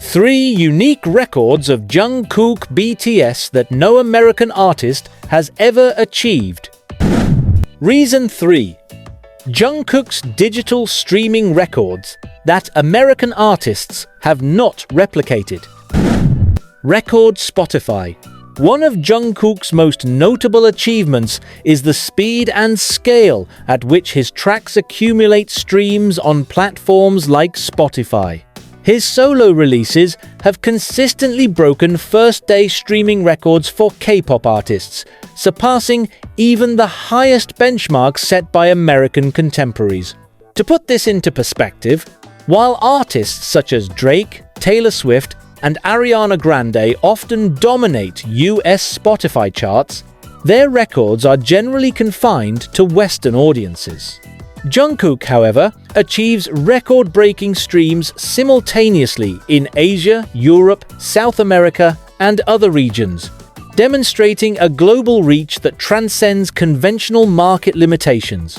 3 unique records of Jungkook BTS that no American artist has ever achieved. Reason 3. Jungkook's digital streaming records that American artists have not replicated. Record Spotify. One of Jungkook's most notable achievements is the speed and scale at which his tracks accumulate streams on platforms like Spotify. His solo releases have consistently broken first-day streaming records for K-pop artists, surpassing even the highest benchmarks set by American contemporaries. To put this into perspective, while artists such as Drake, Taylor Swift, and Ariana Grande often dominate US Spotify charts, their records are generally confined to Western audiences. Jungkook, however, achieves record-breaking streams simultaneously in Asia, Europe, South America, and other regions, demonstrating a global reach that transcends conventional market limitations.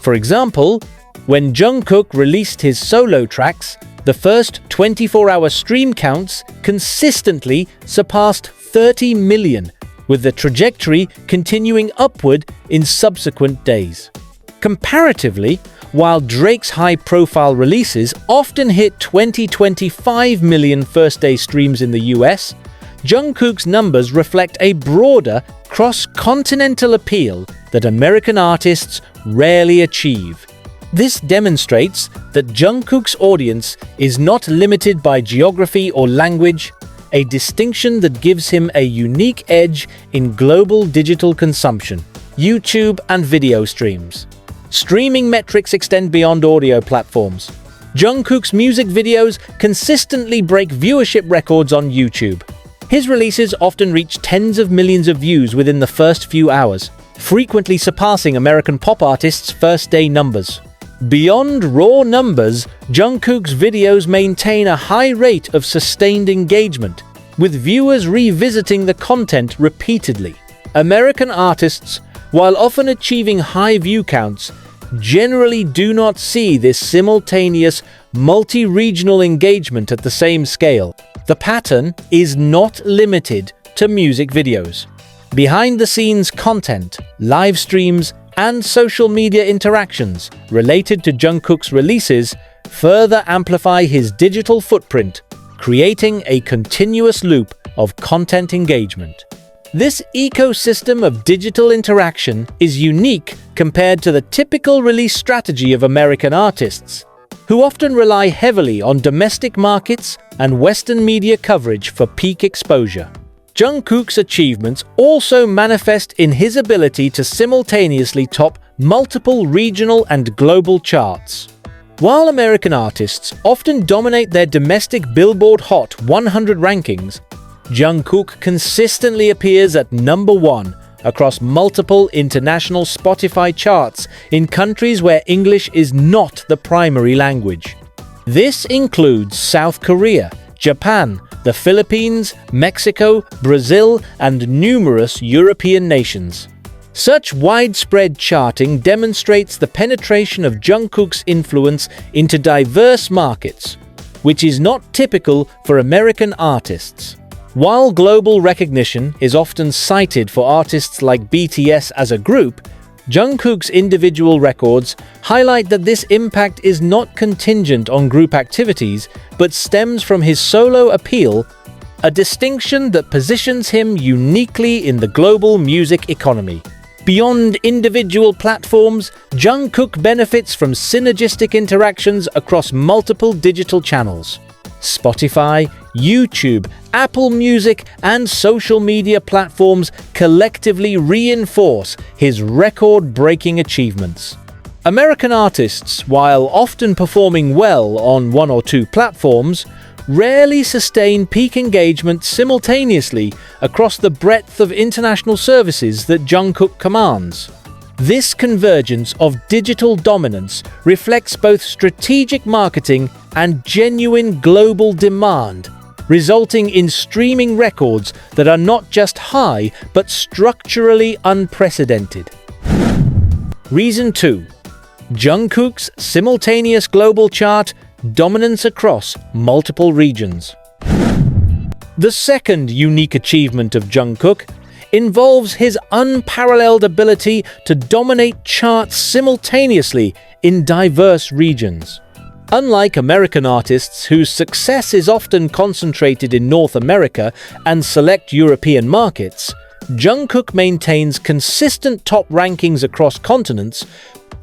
For example, when Jungkook released his solo tracks, the first 24-hour stream counts consistently surpassed 30 million, with the trajectory continuing upward in subsequent days. Comparatively, while Drake's high-profile releases often hit 20-25 million first-day streams in the US, Jungkook's numbers reflect a broader, cross-continental appeal that American artists rarely achieve. This demonstrates that Jungkook's audience is not limited by geography or language, a distinction that gives him a unique edge in global digital consumption, YouTube and video streams. Streaming metrics extend beyond audio platforms. Jungkook's music videos consistently break viewership records on YouTube. His releases often reach tens of millions of views within the first few hours, frequently surpassing American pop artists' first-day numbers. Beyond raw numbers, Jungkook's videos maintain a high rate of sustained engagement, with viewers revisiting the content repeatedly. American artists, while often achieving high view counts, generally do not see this simultaneous, multi-regional engagement at the same scale. The pattern is not limited to music videos. Behind-the-scenes content, live streams, and social media interactions related to Jungkook's releases further amplify his digital footprint, creating a continuous loop of content engagement. This ecosystem of digital interaction is unique compared to the typical release strategy of American artists, who often rely heavily on domestic markets and Western media coverage for peak exposure. Jungkook's achievements also manifest in his ability to simultaneously top multiple regional and global charts. While American artists often dominate their domestic Billboard Hot 100 rankings, Jungkook consistently appears at number 1 across multiple international Spotify charts in countries where English is not the primary language. This includes South Korea, Japan, the Philippines, Mexico, Brazil, and numerous European nations. Such widespread charting demonstrates the penetration of Jungkook's influence into diverse markets, which is not typical for American artists. While global recognition is often cited for artists like BTS as a group, Jungkook's individual records highlight that this impact is not contingent on group activities, but stems from his solo appeal, a distinction that positions him uniquely in the global music economy. Beyond individual platforms, Jungkook benefits from synergistic interactions across multiple digital channels. Spotify, YouTube, Apple Music, and social media platforms collectively reinforce his record-breaking achievements. American artists, while often performing well on one or two platforms, rarely sustain peak engagement simultaneously across the breadth of international services that Jungkook commands. This convergence of digital dominance reflects both strategic marketing and genuine global demand, resulting in streaming records that are not just high, but structurally unprecedented. Reason 2. Jungkook's simultaneous global chart dominance across multiple regions. The second unique achievement of Jungkook involves his unparalleled ability to dominate charts simultaneously in diverse regions. Unlike American artists whose success is often concentrated in North America and select European markets, Jungkook maintains consistent top rankings across continents,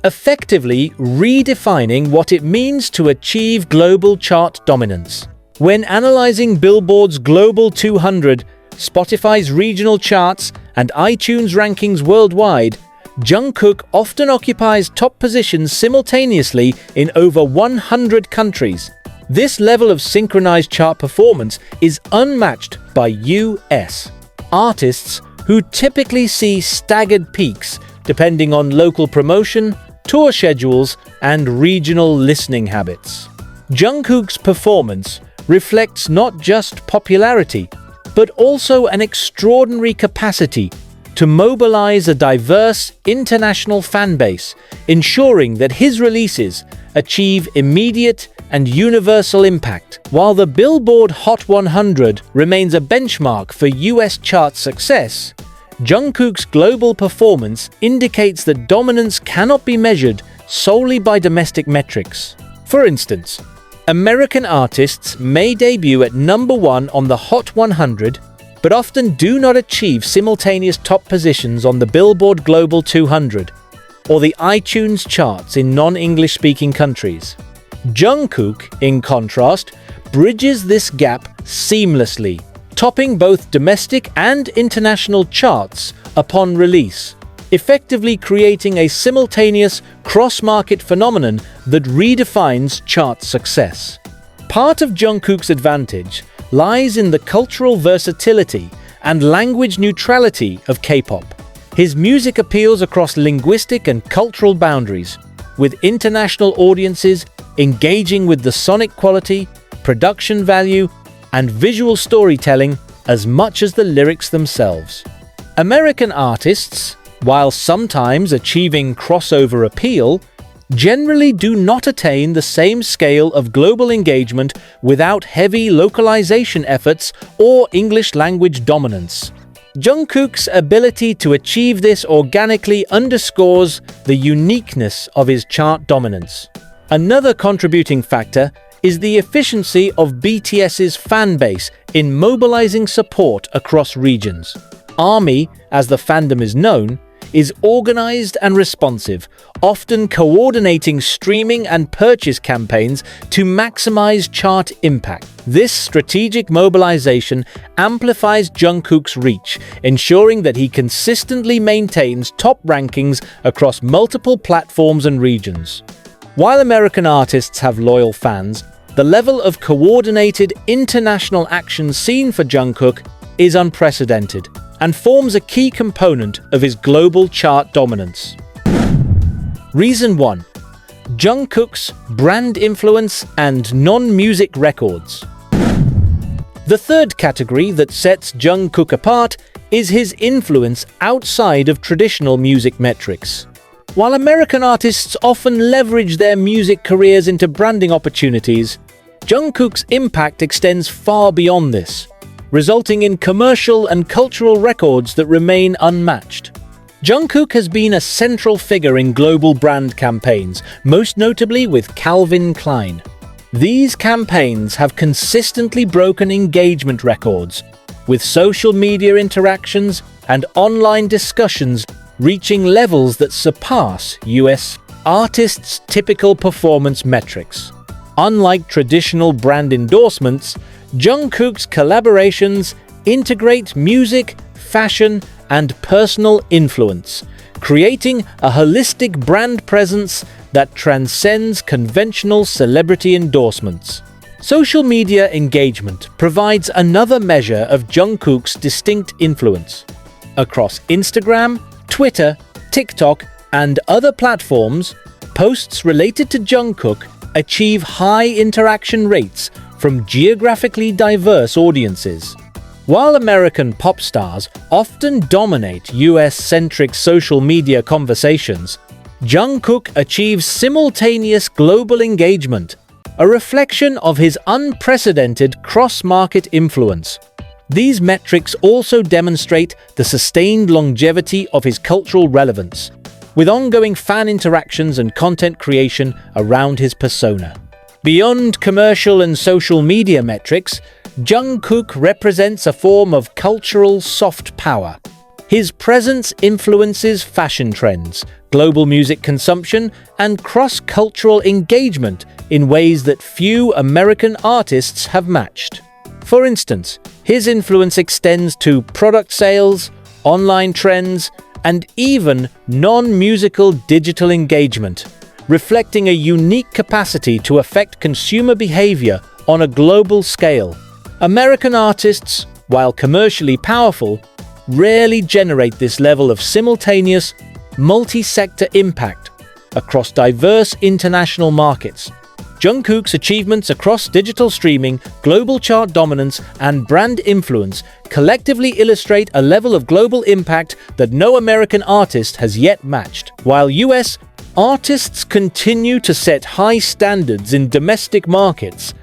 effectively redefining what it means to achieve global chart dominance. When analyzing Billboard's Global 200, Spotify's regional charts, and iTunes rankings worldwide, Jungkook often occupies top positions simultaneously in over 100 countries. This level of synchronized chart performance is unmatched by US artists who typically see staggered peaks depending on local promotion, tour schedules, and regional listening habits. Jungkook's performance reflects not just popularity, but also an extraordinary capacity to mobilize a diverse international fan base, ensuring that his releases achieve immediate and universal impact. While the Billboard Hot 100 remains a benchmark for US chart success, Jungkook's global performance indicates that dominance cannot be measured solely by domestic metrics. For instance, American artists may debut at number 1 on the Hot 100, but often do not achieve simultaneous top positions on the Billboard Global 200 or the iTunes charts in non-English speaking countries. Jungkook, in contrast, bridges this gap seamlessly, topping both domestic and international charts upon release, effectively creating a simultaneous cross-market phenomenon that redefines chart success. Part of Jungkook's advantage lies in the cultural versatility and language neutrality of K-pop. His music appeals across linguistic and cultural boundaries, with international audiences engaging with the sonic quality, production value, and visual storytelling as much as the lyrics themselves. American artists, while sometimes achieving crossover appeal, generally do not attain the same scale of global engagement without heavy localization efforts or English language dominance. Jungkook's ability to achieve this organically underscores the uniqueness of his chart dominance. Another contributing factor is the efficiency of BTS's fan base in mobilizing support across regions. ARMY, as the fandom is known, is organized and responsive, often coordinating streaming and purchase campaigns to maximize chart impact. This strategic mobilization amplifies Jungkook's reach, ensuring that he consistently maintains top rankings across multiple platforms and regions. While American artists have loyal fans, the level of coordinated international action seen for Jungkook is unprecedented and forms a key component of his global chart dominance. Reason 1. Jungkook's brand influence and non-music records. The third category that sets Jungkook apart is his influence outside of traditional music metrics. While American artists often leverage their music careers into branding opportunities, Jungkook's impact extends far beyond this, resulting in commercial and cultural records that remain unmatched. Jungkook has been a central figure in global brand campaigns, most notably with Calvin Klein. These campaigns have consistently broken engagement records, with social media interactions and online discussions reaching levels that surpass US artists' typical performance metrics. Unlike traditional brand endorsements, Jungkook's collaborations integrate music, fashion, and personal influence, creating a holistic brand presence that transcends conventional celebrity endorsements. Social media engagement provides another measure of Jungkook's distinct influence. Across Instagram, Twitter, TikTok, and other platforms, posts related to Jungkook achieve high interaction rates from geographically diverse audiences. While American pop stars often dominate US-centric social media conversations, Jungkook achieves simultaneous global engagement, a reflection of his unprecedented cross-market influence. These metrics also demonstrate the sustained longevity of his cultural relevance, with ongoing fan interactions and content creation around his persona. Beyond commercial and social media metrics, Jungkook represents a form of cultural soft power. His presence influences fashion trends, global music consumption, and cross-cultural engagement in ways that few American artists have matched. For instance, his influence extends to product sales, online trends, and even non-musical digital engagement, reflecting a unique capacity to affect consumer behavior on a global scale. American artists, while commercially powerful, rarely generate this level of simultaneous, multi-sector impact across diverse international markets. Jungkook's achievements across digital streaming, global chart dominance, and brand influence collectively illustrate a level of global impact that no American artist has yet matched. While US artists continue to set high standards in domestic markets,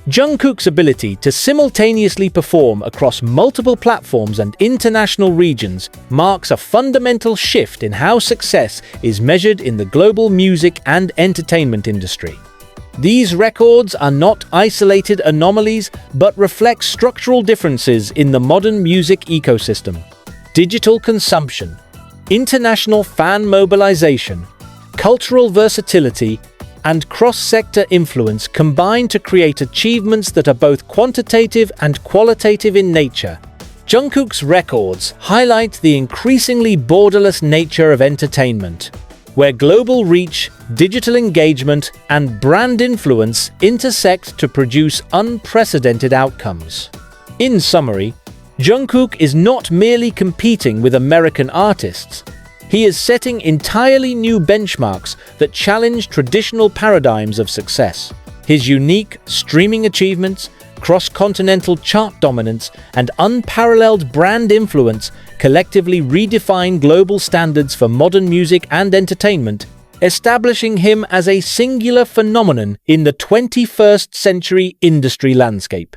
Jungkook's ability to simultaneously perform across multiple platforms and international regions marks a fundamental shift in how success is measured in the global music and entertainment industry. These records are not isolated anomalies, but reflect structural differences in the modern music ecosystem. Digital consumption, international fan mobilization, cultural versatility, and cross-sector influence combine to create achievements that are both quantitative and qualitative in nature. Jungkook's records highlight the increasingly borderless nature of entertainment, where global reach, digital engagement, and brand influence intersect to produce unprecedented outcomes. In summary, Jungkook is not merely competing with American artists. He is setting entirely new benchmarks that challenge traditional paradigms of success. His unique streaming achievements, cross-continental chart dominance, and unparalleled brand influence collectively redefine global standards for modern music and entertainment, establishing him as a singular phenomenon in the 21st century industry landscape.